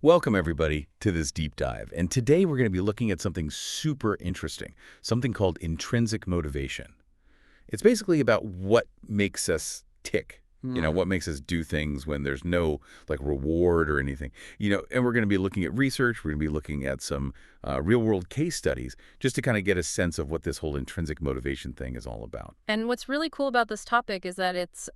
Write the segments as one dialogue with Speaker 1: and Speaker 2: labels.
Speaker 1: Welcome, everybody, to this deep dive. And today we're going to be looking at something super interesting, something called intrinsic motivation. It's basically about what makes us tick, what makes us do things when there's no reward or anything. And we're going to be looking at research. We're going to be looking at some real-world case studies just to kind of get a sense of what this whole intrinsic motivation thing is all about.
Speaker 2: And what's really cool about this topic is that it's,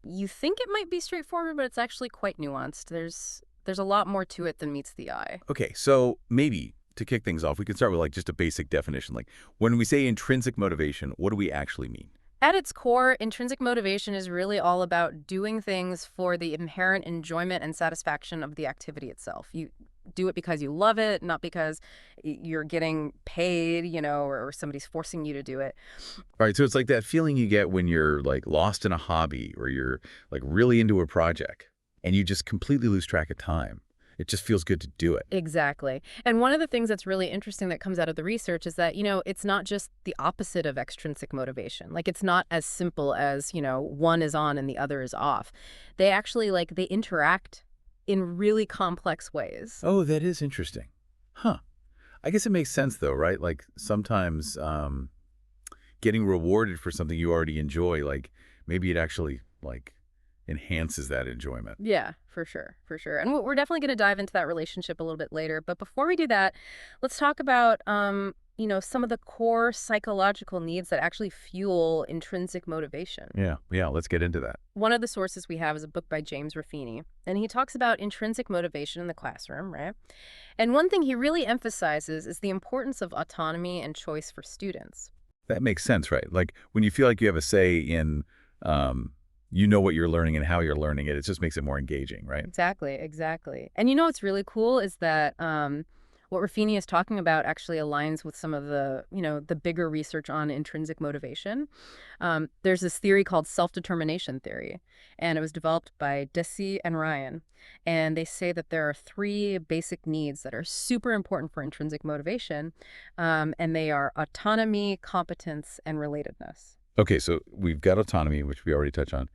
Speaker 2: you think it might be straightforward, but it's actually quite nuanced. There's a lot more to it than meets the eye.
Speaker 1: Okay, so maybe to kick things off, we can start with just a basic definition. When we say intrinsic motivation, what do we actually mean?
Speaker 2: At its core, intrinsic motivation is really all about doing things for the inherent enjoyment and satisfaction of the activity itself. You do it because you love it, not because you're getting paid, or somebody's forcing you to do it.
Speaker 1: All right, so it's like that feeling you get when you're lost in a hobby or you're really into a project and you just completely lose track of time. It just feels good to do it.
Speaker 2: Exactly. And one of the things that's really interesting that comes out of the research is that, it's not just the opposite of extrinsic motivation. It's not as simple as, one is on and the other is off. They actually, they interact in really complex ways.
Speaker 1: Oh, that is interesting. Huh. I guess it makes sense, though, right? Sometimes getting rewarded for something you already enjoy, maybe it actually, enhances that enjoyment.
Speaker 2: Yeah, for sure, for sure. And we're definitely going to dive into that relationship a little bit later. But before we do that, let's talk about, some of the core psychological needs that actually fuel intrinsic motivation.
Speaker 1: Yeah, let's get into that.
Speaker 2: One of the sources we have is a book by James Ruffini, and he talks about intrinsic motivation in the classroom, right? And one thing he really emphasizes is the importance of autonomy and choice for students.
Speaker 1: That makes sense, right? When you feel like you have a say in what you're learning and how you're learning it, it just makes it more engaging, right?
Speaker 2: Exactly, exactly. And what's really cool is that what Ruffini is talking about actually aligns with some of the, the bigger research on intrinsic motivation. There's this theory called self-determination theory, and it was developed by Deci and Ryan. And they say that there are three basic needs that are super important for intrinsic motivation, and they are autonomy, competence, and relatedness.
Speaker 1: Okay, so we've got autonomy, which we already touched on.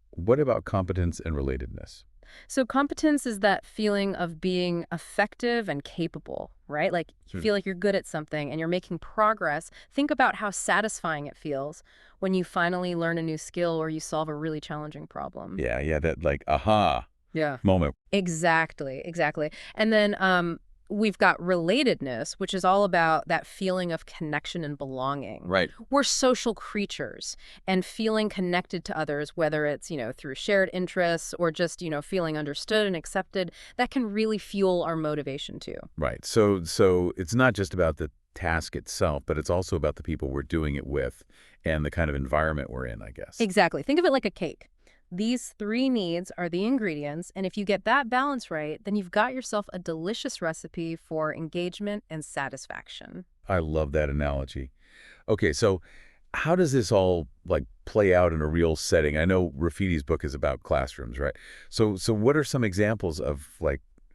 Speaker 1: What about competence and relatedness?
Speaker 2: So competence is that feeling of being effective and capable, right? You feel like you're good at something and you're making progress. Think about how satisfying it feels when you finally learn a new skill or you solve a really challenging problem.
Speaker 1: Yeah, that aha moment.
Speaker 2: Exactly, exactly. And then we've got relatedness, which is all about that feeling of connection and belonging.
Speaker 1: Right.
Speaker 2: We're social creatures, and feeling connected to others, whether it's, through shared interests or just, feeling understood and accepted, that can really fuel our motivation too.
Speaker 1: Right. So it's not just about the task itself, but it's also about the people we're doing it with and the kind of environment we're in, I guess.
Speaker 2: Exactly. Think of it like a cake. These three needs are the ingredients, and if you get that balance right, then you've got yourself a delicious recipe for engagement and satisfaction.
Speaker 1: I love that analogy. Okay, so how does this all play out in a real setting? I know Rafiti's book is about classrooms, right? So what are some examples of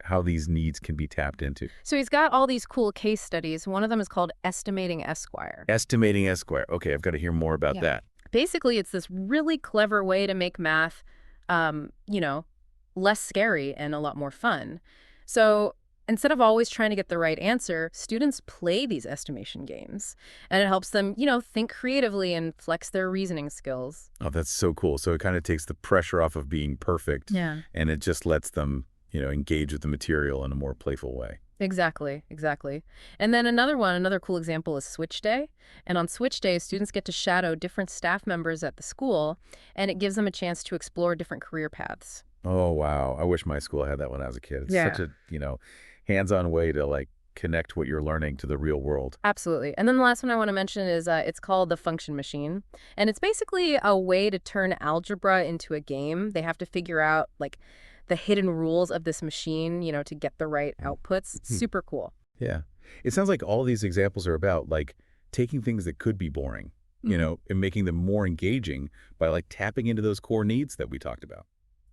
Speaker 1: how these needs can be tapped into?
Speaker 2: So he's got all these cool case studies. One of them is called Estimating Esquire.
Speaker 1: Estimating Esquire. Okay, I've got to hear more about that.
Speaker 2: Basically, it's this really clever way to make math, less scary and a lot more fun. So instead of always trying to get the right answer, students play these estimation games, and it helps them, think creatively and flex their reasoning skills.
Speaker 1: Oh, that's so cool. So it kind of takes the pressure off of being perfect.
Speaker 2: Yeah.
Speaker 1: And it just lets them, engage with the material in a more playful way.
Speaker 2: Exactly, exactly. And then another cool example is Switch Day. And on Switch Day, students get to shadow different staff members at the school, and it gives them a chance to explore different career paths.
Speaker 1: Oh, wow. I wish my school had that when I was a kid. It's such a, hands-on way to connect what you're learning to the real world.
Speaker 2: Absolutely. And then the last one I want to mention is it's called the function machine. And it's basically a way to turn algebra into a game. They have to figure out the hidden rules of this machine, to get the right outputs. Super cool.
Speaker 1: Yeah. It sounds like all these examples are about taking things that could be boring, and making them more engaging by tapping into those core needs that we talked about.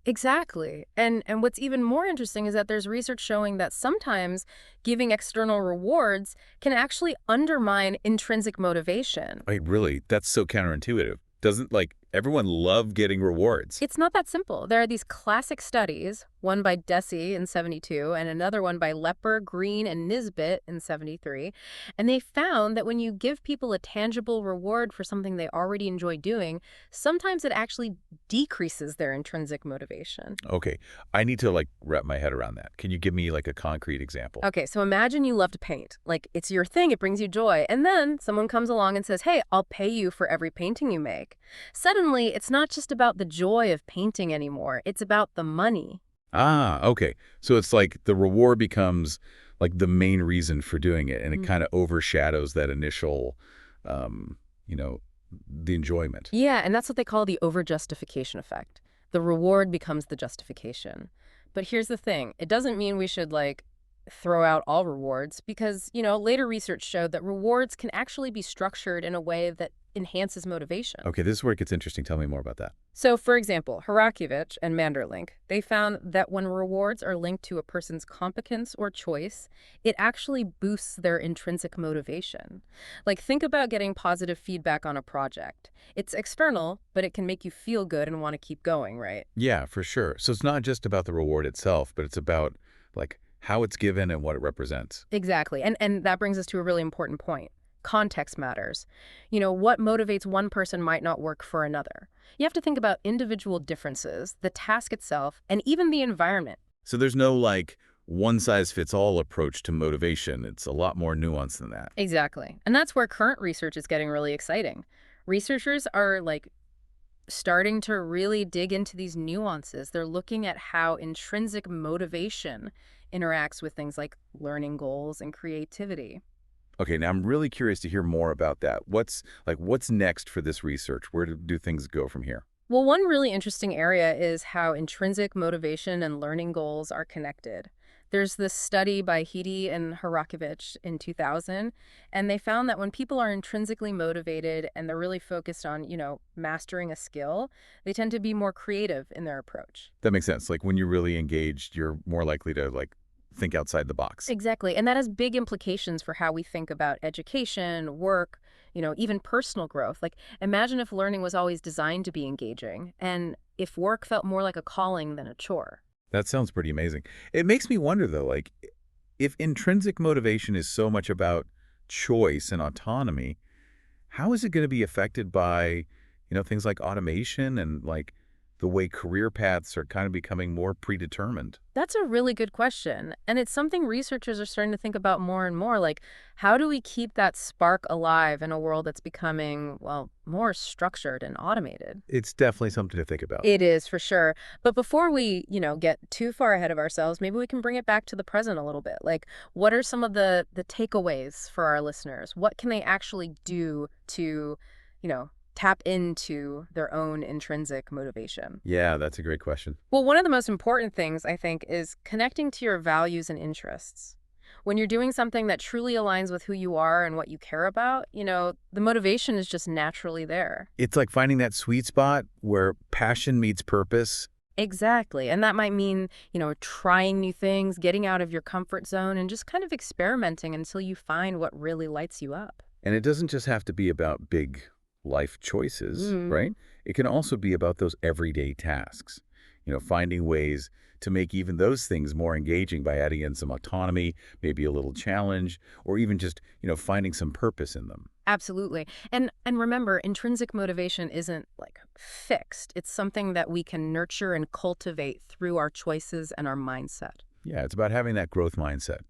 Speaker 2: Exactly. And what's even more interesting is that there's research showing that sometimes giving external rewards can actually undermine intrinsic motivation.
Speaker 1: Right, really? That's so counterintuitive. Doesn't Everyone loved getting rewards.
Speaker 2: It's not that simple. There are these classic studies, one by Deci in 72 and another one by Lepper, Green, and Nisbet in 73, and they found that when you give people a tangible reward for something they already enjoy doing, sometimes it actually decreases their intrinsic motivation.
Speaker 1: Okay, I need to like wrap my head around that. Can you give me like a concrete example?
Speaker 2: Okay, so imagine you love to paint. Like, it's your thing, it brings you joy. And then someone comes along and says, hey, I'll pay you for every painting you make. Suddenly, it's not just about the joy of painting anymore, it's about the money.
Speaker 1: Ah, okay. So it's like the reward becomes like the main reason for doing it, and it kind of overshadows that initial, um, you know, the enjoyment.
Speaker 2: Yeah, and that's what they call the over-justification effect. The reward becomes the justification. But here's the thing. It doesn't mean we should, like, throw out all rewards because, later research showed that rewards can actually be structured in a way that enhances motivation.
Speaker 1: Okay, this is where it gets interesting. Tell me more about that.
Speaker 2: So, for example, Harakiewicz and Manderlink, they found that when rewards are linked to a person's competence or choice, it actually boosts their intrinsic motivation. Like, think about getting positive feedback on a project. It's external, but it can make you feel good and want to keep going, right?
Speaker 1: Yeah, for sure. So it's not just about the reward itself, but it's about like how it's given and what it represents.
Speaker 2: Exactly. And that brings us to a really important point. Context matters. What motivates one person might not work for another. You have to think about individual differences, the task itself, and even the environment.
Speaker 1: So there's no like one-size-fits-all approach to motivation. It's a lot more nuanced than that.
Speaker 2: Exactly. And that's where current research is getting really exciting. Researchers are like starting to really dig into these nuances. They're looking at how intrinsic motivation interacts with things like learning goals and creativity.
Speaker 1: Okay, now I'm really curious to hear more about that. What's next for this research? Where do things go from here?
Speaker 2: Well, one really interesting area is how intrinsic motivation and learning goals are connected. There's this study by Hidi and Harakiewicz in 2000, and they found that when people are intrinsically motivated and they're really focused on, mastering a skill, they tend to be more creative in their approach.
Speaker 1: That makes sense. Like when you're really engaged, you're more likely to like think outside the box.
Speaker 2: Exactly. And that has big implications for how we think about education, work, even personal growth. Like, imagine if learning was always designed to be engaging, and if work felt more like a calling than a chore.
Speaker 1: That sounds pretty amazing. It makes me wonder though, like if intrinsic motivation is so much about choice and autonomy, how is it going to be affected by, things like automation and like the way career paths are kind of becoming more predetermined?
Speaker 2: That's a really good question. And it's something researchers are starting to think about more and more. Like, how do we keep that spark alive in a world that's becoming, well, more structured and automated?
Speaker 1: It's definitely something to think about.
Speaker 2: It is, for sure. But before we, get too far ahead of ourselves, maybe we can bring it back to the present a little bit. Like, what are some of the takeaways for our listeners? What can they actually do to, tap into their own intrinsic motivation?
Speaker 1: Yeah, that's a great question.
Speaker 2: Well, one of the most important things, I think, is connecting to your values and interests. When you're doing something that truly aligns with who you are and what you care about, the motivation is just naturally there.
Speaker 1: It's like finding that sweet spot where passion meets purpose.
Speaker 2: Exactly. And that might mean, trying new things, getting out of your comfort zone, and just kind of experimenting until you find what really lights you up.
Speaker 1: And it doesn't just have to be about big life choices,
Speaker 2: Mm.
Speaker 1: right? It can also be about those everyday tasks, finding ways to make even those things more engaging by adding in some autonomy, maybe a little challenge, or even just, finding some purpose in them.
Speaker 2: Absolutely. And remember, intrinsic motivation isn't like fixed. It's something that we can nurture and cultivate through our choices and our mindset.
Speaker 1: Yeah, it's about having that growth mindset,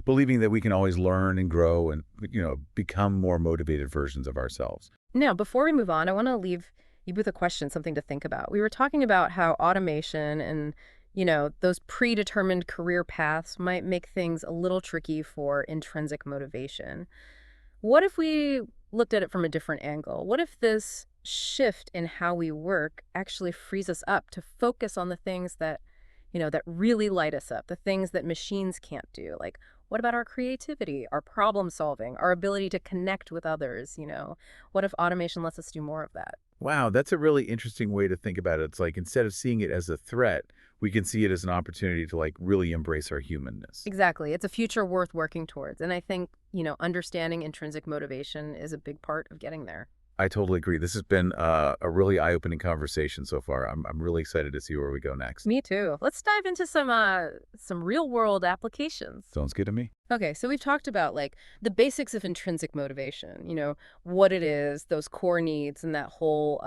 Speaker 1: believing that we can always learn and grow and, become more motivated versions of ourselves.
Speaker 2: Now, before we move on, I want to leave you with a question, something to think about. We were talking about how automation and, those predetermined career paths might make things a little tricky for intrinsic motivation. What if we looked at it from a different angle? What if this shift in how we work actually frees us up to focus on the things that, that really light us up, the things that machines can't do? Like, what about our creativity, our problem solving, our ability to connect with others? What if automation lets us do more of that?
Speaker 1: Wow, that's a really interesting way to think about it. It's like instead of seeing it as a threat, we can see it as an opportunity to like really embrace our humanness.
Speaker 2: Exactly. It's a future worth working towards. And I think, understanding intrinsic motivation is a big part of getting there.
Speaker 1: I totally agree. This has been a really eye-opening conversation so far. I'm really excited to see where we go next.
Speaker 2: Me too. Let's dive into some real world applications.
Speaker 1: Sounds good to me.
Speaker 2: Okay, so we've talked about like the basics of intrinsic motivation, what it is, those core needs and that whole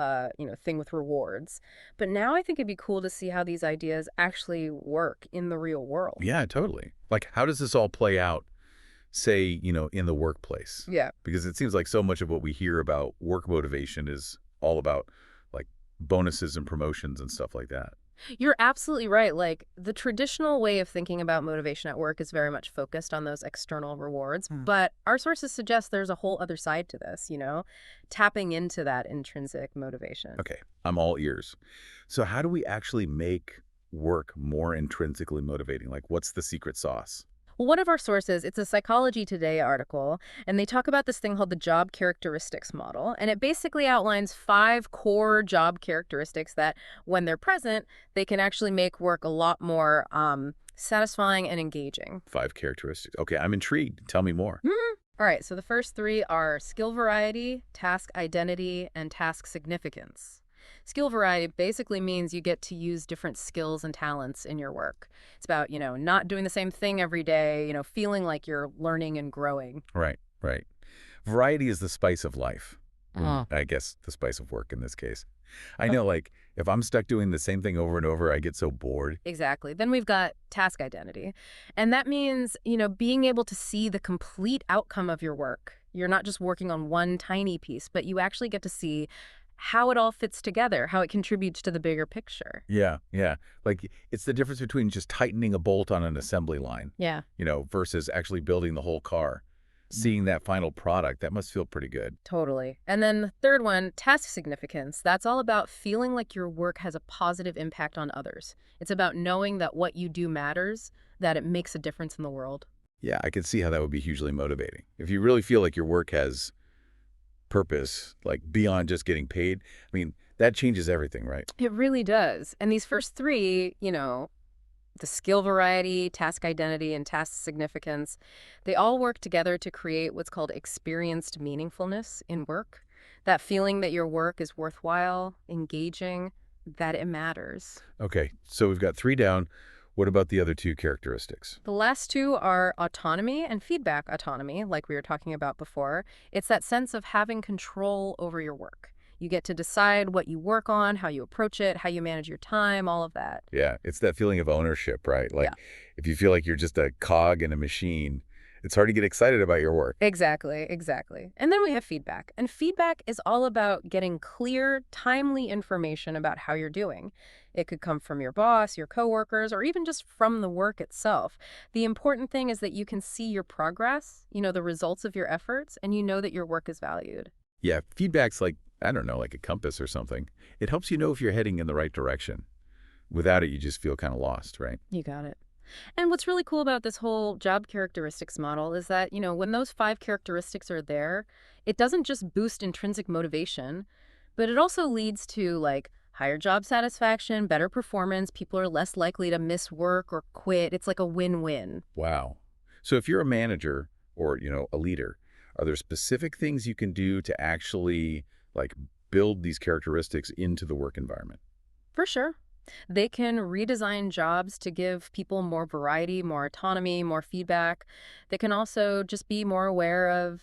Speaker 2: thing with rewards. But now I think it'd be cool to see how these ideas actually work in the real world.
Speaker 1: Yeah, totally. Like, how does this all play out, say, in the workplace?
Speaker 2: Yeah.
Speaker 1: Because it seems like so much of what we hear about work motivation is all about like bonuses and promotions and stuff like that.
Speaker 2: You're absolutely right. Like the traditional way of thinking about motivation at work is very much focused on those external rewards, but our sources suggest there's a whole other side to this, tapping into that intrinsic motivation.
Speaker 1: Okay, I'm all ears. So how do we actually make work more intrinsically motivating? Like, what's the secret sauce?
Speaker 2: Well, one of our sources, it's a Psychology Today article, and they talk about this thing called the job characteristics model. And it basically outlines 5 core job characteristics that, when they're present, they can actually make work a lot more satisfying and engaging.
Speaker 1: 5 characteristics. Okay, I'm intrigued. Tell me more.
Speaker 2: All right, so the first 3 are skill variety, task identity, and task significance. Skill variety basically means you get to use different skills and talents in your work. It's about, not doing the same thing every day, feeling like you're learning and growing.
Speaker 1: Right, right. Variety is the spice of life.
Speaker 2: Uh,
Speaker 1: I guess the spice of work in this case. I know, like, if I'm stuck doing the same thing over and over, I get so bored.
Speaker 2: Exactly. Then we've got task identity. And that means, being able to see the complete outcome of your work. You're not just working on one tiny piece, but you actually get to see how it all fits together, how it contributes to the bigger picture.
Speaker 1: Yeah, yeah. Like, it's the difference between just tightening a bolt on an assembly line,
Speaker 2: Yeah.
Speaker 1: versus actually building the whole car. Seeing that final product, that must feel pretty good.
Speaker 2: Totally. And then the third one, task significance. That's all about feeling like your work has a positive impact on others. It's about knowing that what you do matters, that it makes a difference in the world.
Speaker 1: Yeah, I could see how that would be hugely motivating. If you really feel like your work has purpose, like beyond just getting paid, I mean, that changes everything, right?
Speaker 2: It really does. And these first 3, the skill variety, task identity, and task significance, they all work together to create what's called experienced meaningfulness in work. That feeling that your work is worthwhile, engaging, that it matters.
Speaker 1: Okay, so we've got 3 down. What about the other 2 characteristics?
Speaker 2: The last 2 are autonomy and feedback autonomy, like we were talking about before. It's that sense of having control over your work. You get to decide what you work on, how you approach it, how you manage your time, all of that.
Speaker 1: Yeah, it's that feeling of ownership, right? Like,
Speaker 2: Yeah.
Speaker 1: if you feel like you're just a cog in a machine, it's hard to get excited about your work.
Speaker 2: Exactly, exactly. And then we have feedback. And feedback is all about getting clear, timely information about how you're doing. It could come from your boss, your coworkers, or even just from the work itself. The important thing is that you can see your progress, the results of your efforts, and you know that your work is valued.
Speaker 1: Yeah, feedback's like, I don't know, like a compass or something. It helps you know if you're heading in the right direction. Without it, you just feel kind of lost, right?
Speaker 2: You got it. And what's really cool about this whole job characteristics model is that, when those 5 characteristics are there, it doesn't just boost intrinsic motivation, but it also leads to like higher job satisfaction, better performance. People are less likely to miss work or quit. It's like a win-win.
Speaker 1: Wow. So if you're a manager or, a leader, are there specific things you can do to actually like build these characteristics into the work environment?
Speaker 2: For sure. They can redesign jobs to give people more variety, more autonomy, more feedback. They can also just be more aware of,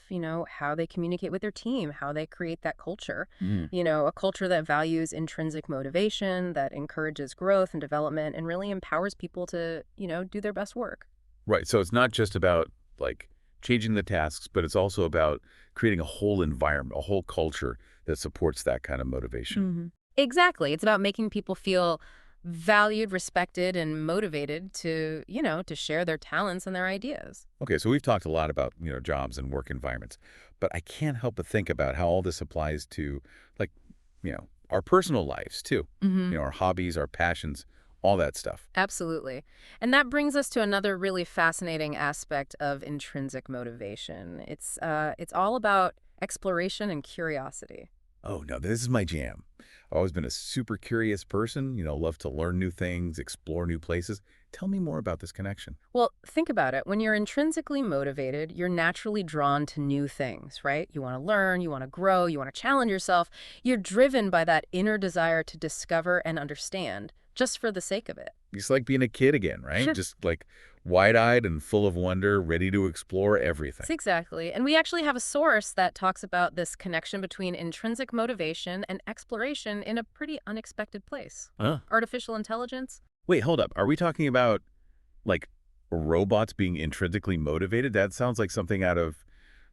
Speaker 2: how they communicate with their team, how they create that culture.
Speaker 1: Mm.
Speaker 2: A culture that values intrinsic motivation, that encourages growth and development, and really empowers people to, do their best work.
Speaker 1: Right. So it's not just about like changing the tasks, but it's also about creating a whole environment, a whole culture that supports that kind of motivation.
Speaker 2: Exactly. It's about making people feel valued, respected, and motivated to, to share their talents and their ideas.
Speaker 1: Okay, so we've talked a lot about, jobs and work environments, but I can't help but think about how all this applies to, like, our personal lives too. Our hobbies, our passions, all that stuff.
Speaker 2: Absolutely. And that brings us to another really fascinating aspect of intrinsic motivation. It's all about exploration and curiosity.
Speaker 1: Oh, no, this is my jam. I've always been a super curious person, love to learn new things, explore new places. Tell me more about this connection.
Speaker 2: Well, think about it. When you're intrinsically motivated, you're naturally drawn to new things, right? You want to learn, you want to grow, you want to challenge yourself. You're driven by that inner desire to discover and understand just for the sake of it.
Speaker 1: It's like being a kid again, right? Just like wide-eyed and full of wonder, ready to explore everything.
Speaker 2: Yes, exactly. And we actually have a source that talks about this connection between intrinsic motivation and exploration in a pretty unexpected place.
Speaker 1: Huh?
Speaker 2: Artificial intelligence.
Speaker 1: Wait, hold up. Are we talking about, like, robots being intrinsically motivated? That sounds like something out of,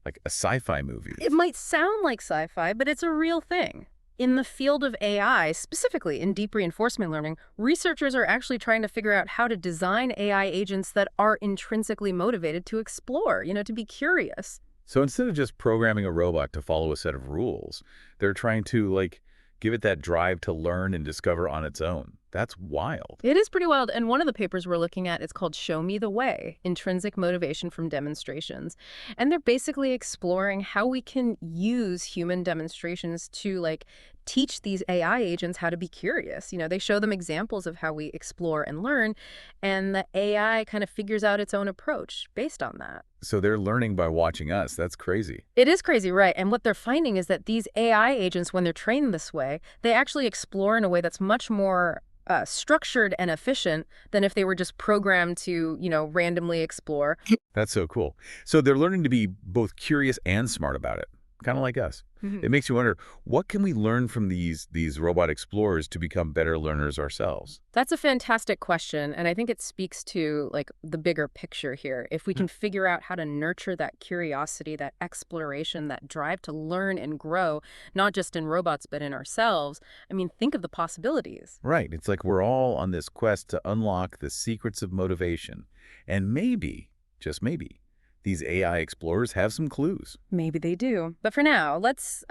Speaker 1: like, a sci-fi movie.
Speaker 2: It might sound like sci-fi, but it's a real thing. In the field of AI, specifically in deep reinforcement learning, researchers are actually trying to figure out how to design AI agents that are intrinsically motivated to explore, to be curious.
Speaker 1: So instead of just programming a robot to follow a set of rules, they're trying to, like, give it that drive to learn and discover on its own. That's wild.
Speaker 2: It is pretty wild, and one of the papers we're looking at is called Show Me the Way, Intrinsic Motivation from Demonstrations. And they're basically exploring how we can use human demonstrations to, teach these AI agents how to be curious. They show them examples of how we explore and learn, and the AI kind of figures out its own approach based on that.
Speaker 1: So they're learning by watching us. That's crazy.
Speaker 2: It is crazy, right? And what they're finding is that these AI agents, when they're trained this way, they actually explore in a way that's much more structured and efficient than if they were just programmed to, randomly explore.
Speaker 1: That's so cool. So they're learning to be both curious and smart about it, kind of like us.
Speaker 2: Mhm.
Speaker 1: It makes you wonder, what can we learn from these robot explorers to become better learners ourselves?
Speaker 2: That's a fantastic question, and I think it speaks to the bigger picture here. If we can figure out how to nurture that curiosity, that exploration, that drive to learn and grow, not just in robots but in ourselves, I mean, think of the possibilities.
Speaker 1: Right. It's like we're all on this quest to unlock the secrets of motivation. And maybe, just maybe, these AI explorers have some clues.
Speaker 2: Maybe they do. But for now, let's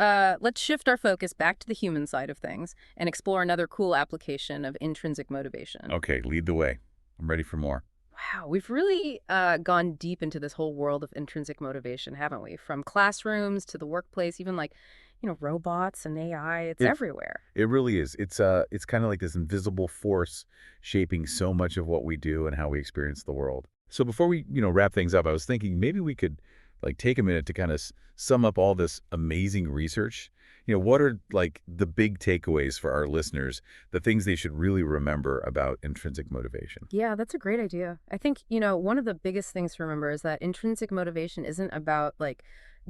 Speaker 2: shift our focus back to the human side of things and explore another cool application of intrinsic motivation.
Speaker 1: Okay, lead the way. I'm ready for more.
Speaker 2: Wow, we've really gone deep into this whole world of intrinsic motivation, haven't we? From classrooms to the workplace, even robots and AI, it's
Speaker 1: It
Speaker 2: everywhere.
Speaker 1: it really is. It's kind of like this invisible force shaping so much of what we do and how we experience the world. So before we, wrap things up, I was thinking maybe we could like take a minute to kind of sum up all this amazing research. What are like the big takeaways for our listeners, the things they should really remember about intrinsic motivation?
Speaker 2: Yeah, that's a great idea. I think, one of the biggest things to remember is that intrinsic motivation isn't about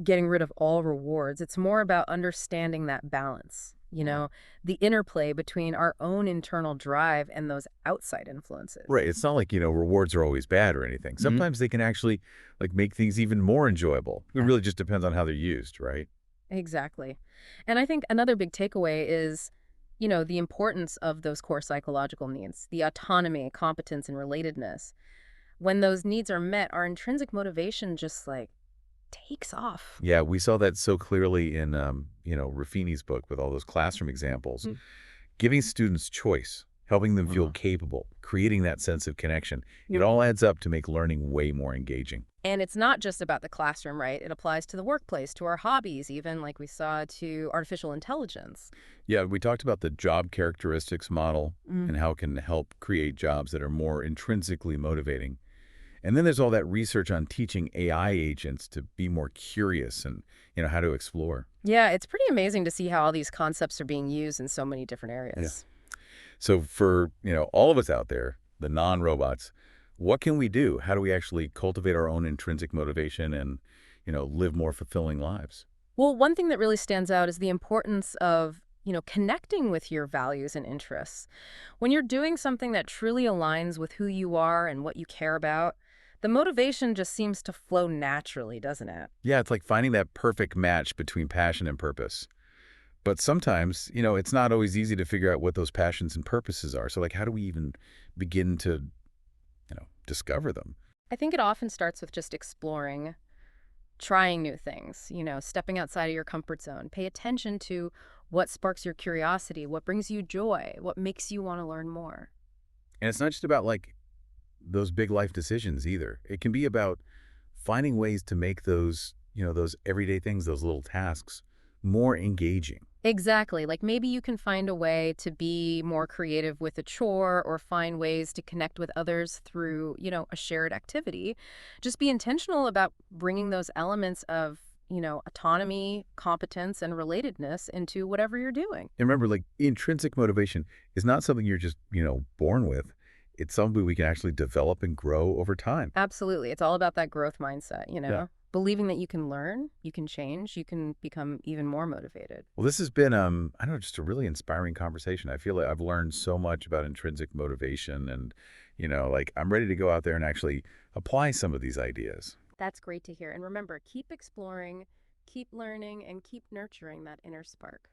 Speaker 2: getting rid of all rewards. It's more about understanding that balance, the interplay between our own internal drive and those outside influences.
Speaker 1: Right. It's not like, rewards are always bad or anything. Sometimes they can actually like make things even more enjoyable. It really just depends on how they're used, right?
Speaker 2: Exactly. And I think another big takeaway is, the importance of those core psychological needs, the autonomy, competence, and relatedness. When those needs are met, our intrinsic motivation just takes off.
Speaker 1: Yeah, we saw that so clearly in, Ruffini's book with all those classroom examples.
Speaker 2: Mm.
Speaker 1: Giving students choice, helping them feel capable, creating that sense of connection. It all adds up to make learning way more engaging.
Speaker 2: And it's not just about the classroom, right? It applies to the workplace, to our hobbies, even like we saw to artificial intelligence.
Speaker 1: Yeah, we talked about the job characteristics model
Speaker 2: Mm.
Speaker 1: and how it can help create jobs that are more intrinsically motivating. And then there's all that research on teaching AI agents to be more curious and, how to explore.
Speaker 2: Yeah, it's pretty amazing to see how all these concepts are being used in so many different areas.
Speaker 1: So for, all of us out there, the non-robots, what can we do? How do we actually cultivate our own intrinsic motivation and, live more fulfilling lives?
Speaker 2: Well, one thing that really stands out is the importance of, connecting with your values and interests. When you're doing something that truly aligns with who you are and what you care about, the motivation just seems to flow naturally, doesn't it?
Speaker 1: Yeah, it's like finding that perfect match between passion and purpose. But sometimes, it's not always easy to figure out what those passions and purposes are. So like, how do we even begin to, discover them?
Speaker 2: I think it often starts with just exploring, trying new things, stepping outside of your comfort zone. Pay attention to what sparks your curiosity, what brings you joy, what makes you want to learn more.
Speaker 1: And it's not just about like those big life decisions either. It can be about finding ways to make those, those everyday things, those little tasks more engaging.
Speaker 2: Exactly. Like maybe you can find a way to be more creative with a chore or find ways to connect with others through, a shared activity. Just be intentional about bringing those elements of, autonomy, competence, and relatedness into whatever you're doing.
Speaker 1: And remember, like, intrinsic motivation is not something you're just, born with. It's something we can actually develop and grow over time.
Speaker 2: Absolutely. It's all about that growth mindset,
Speaker 1: Yeah.
Speaker 2: believing that you can learn, you can change, you can become even more motivated.
Speaker 1: Well, this has been, I don't know, just a really inspiring conversation. I feel like I've learned so much about intrinsic motivation and, like I'm ready to go out there and actually apply some of these ideas.
Speaker 2: That's great to hear. And remember, keep exploring, keep learning, and keep nurturing that inner spark.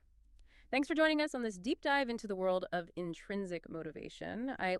Speaker 2: Thanks for joining us on this deep dive into the world of intrinsic motivation. I